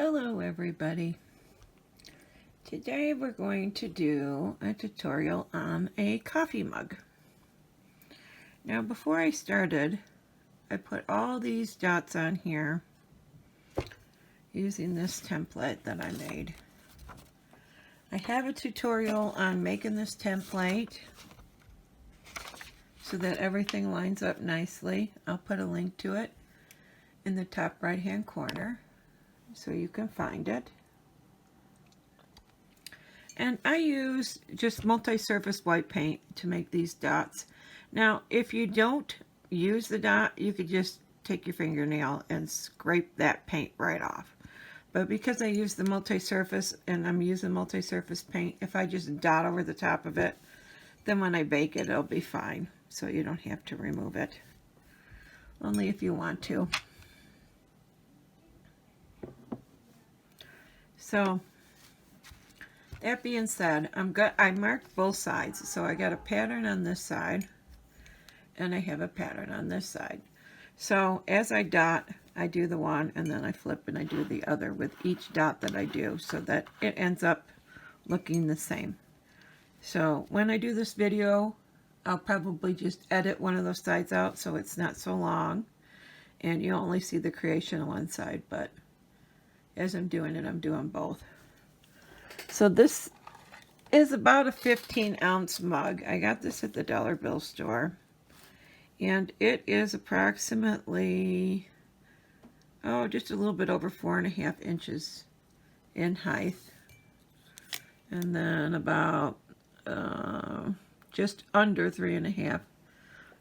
Hello everybody. Today we're going to do a tutorial on a coffee mug. Now before I started, I put all these dots on here using this template that I made. I have a tutorial on making this template so that everything lines up nicely. I'll put a link to it in the top right hand corner so you can find it. And I use just multi-surface white paint to make these dots. Now, if you don't use the dot, you could just take your fingernail and scrape that paint right off. But because I use the multi-surface and I'm using multi-surface paint, if I just dot over the top of it, then when I bake it, it'll be fine. So you don't have to remove it. Only if you want to. So, that being said, I marked both sides, so I got a pattern on this side, and I have a pattern on this side. So as I dot, I do the one, and then I flip and I do the other with each dot that I do, so that it ends up looking the same. So when I do this video, I'll probably just edit one of those sides out so it's not so long, and you only see the creation on one side, but as I'm doing it, I'm doing both. So this is about a 15-ounce mug. I got this at the dollar bill store. And it is approximately, just a little bit over 4.5 inches in height. And then about just under 3.5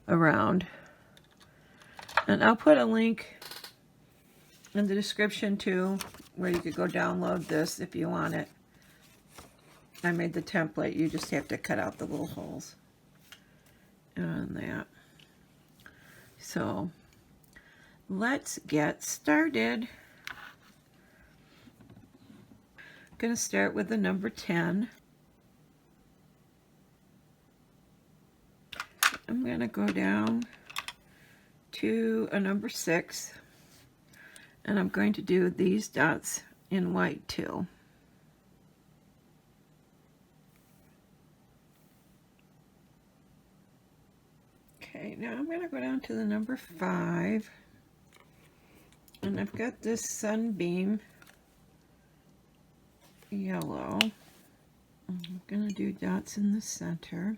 around. And I'll put a link in the description too, where you could go download this if you want it. I made the template. You just have to cut out the little holes on that. So let's get started. I'm going to start with the number 10. I'm going to go down to a number 6. And I'm going to do these dots in white too. Okay, now I'm going to go down to the number 5. And I've got this Sunbeam yellow. I'm going to do dots in the center.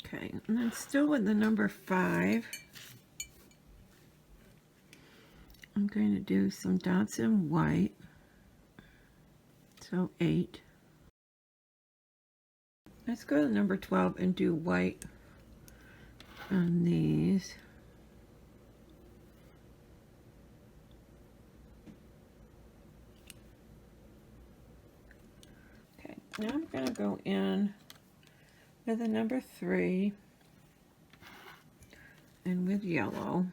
Okay, and then still with the number 5, I'm going to do some dots in white, so 8. Let's go to number 12 and do white on these. Okay, now I'm going to go in with the number 3 and with yellow.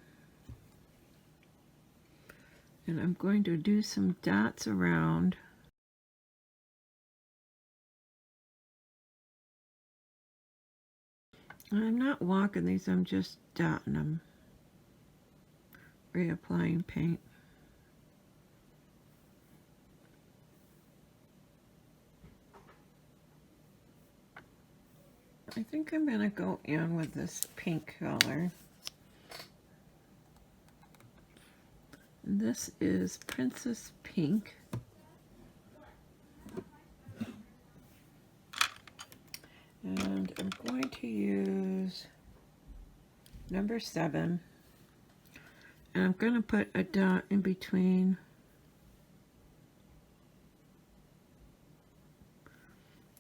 And I'm going to do some dots around. I'm not walking these, I'm just dotting them. Reapplying paint. I think I'm going to go in with this pink color. This is Princess Pink. And I'm going to use number 7. And I'm going to put a dot in between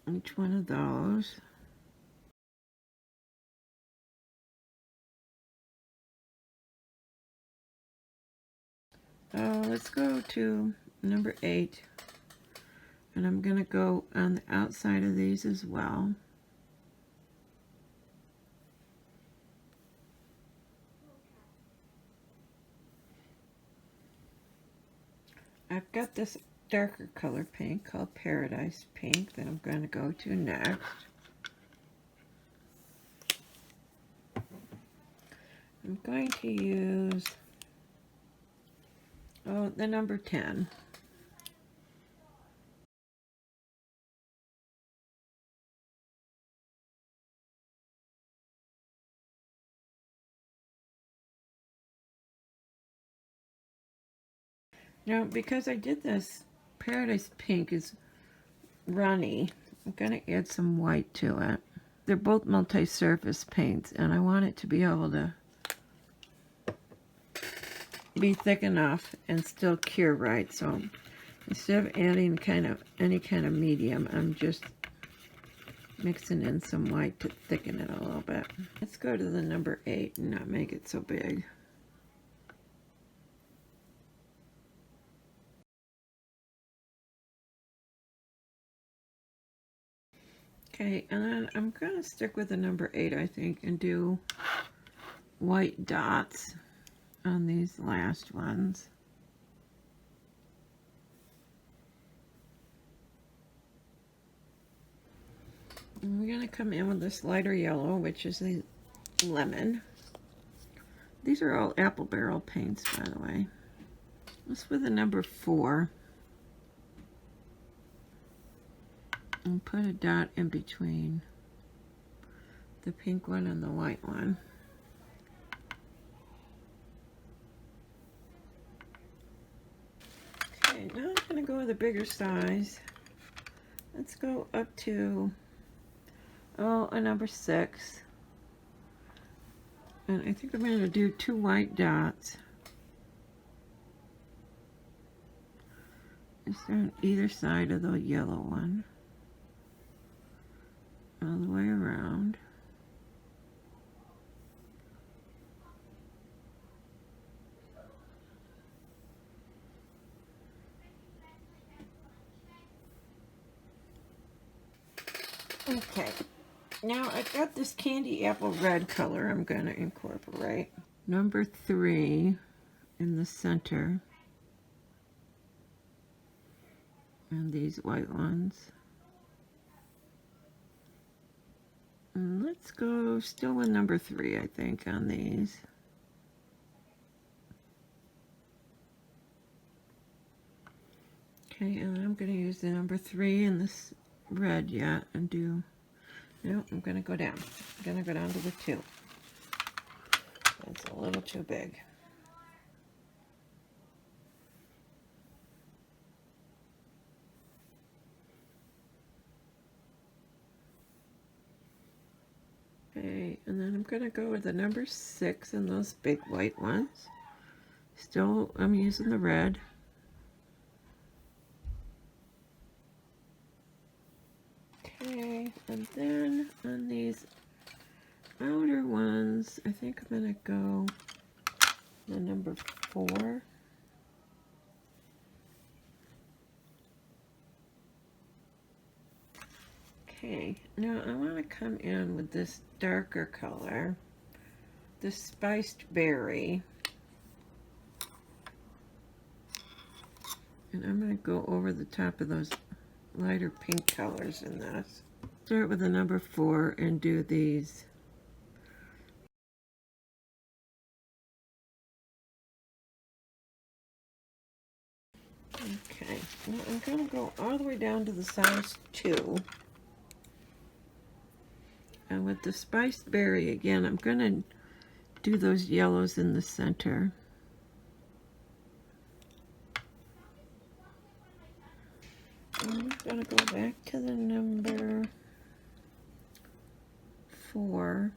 each one of those. Let's go to number 8. And I'm going to go on the outside of these as well. I've got this darker color paint called Paradise Pink that I'm going to go to next. I'm going to use the number 10. Now, because I did this Paradise Pink is runny, I'm going to add some white to it. They're both multi-surface paints, and I want it to be able to be thick enough and still cure right. So instead of adding any kind of medium, I'm just mixing in some white to thicken it a little bit. Let's go to the number 8 and not make it so big. Okay, and then I'm going to stick with the number 8, I think, and do white dots on these last ones. And we're going to come in with this lighter yellow, which is a lemon. These are all apple barrel paints, by the way. This with the number 4. And put a dot in between the pink one and the white one. Okay, now I'm going to go with a bigger size. Let's go up to, a number 6. And I think I'm going to do 2 white dots. Just on either side of the yellow one. All the way around. Okay, now I've got this candy apple red color I'm going to incorporate. Number 3 in the center. And these white ones. And let's go still with number 3, I think, on these. Okay, and I'm going to use the number 3 in this red yet and do, no, I'm going to go down. I'm going to go down to the 2. It's a little too big. Okay, and then I'm going to go with the number 6 and those big white ones. Still, I'm using the red. Okay, and then on these outer ones, I think I'm going to go the number 4. Okay, now I want to come in with this darker color, the spiced berry. And I'm going to go over the top of those lighter pink colors in this. Start with the number 4 and do these. Okay, now I'm going to go all the way down to the size 2. And with the spiced berry again, I'm going to do those yellows in the center. I'm going to go back to the number 4.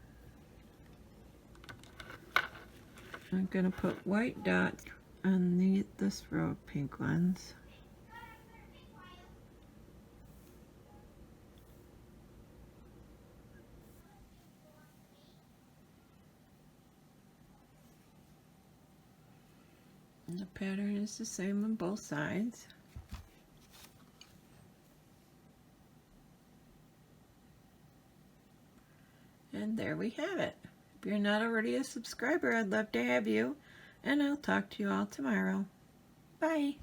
I'm going to put white dots on this row of pink ones. And the pattern is the same on both sides. And there we have it. If you're not already a subscriber, I'd love to have you. And I'll talk to you all tomorrow. Bye.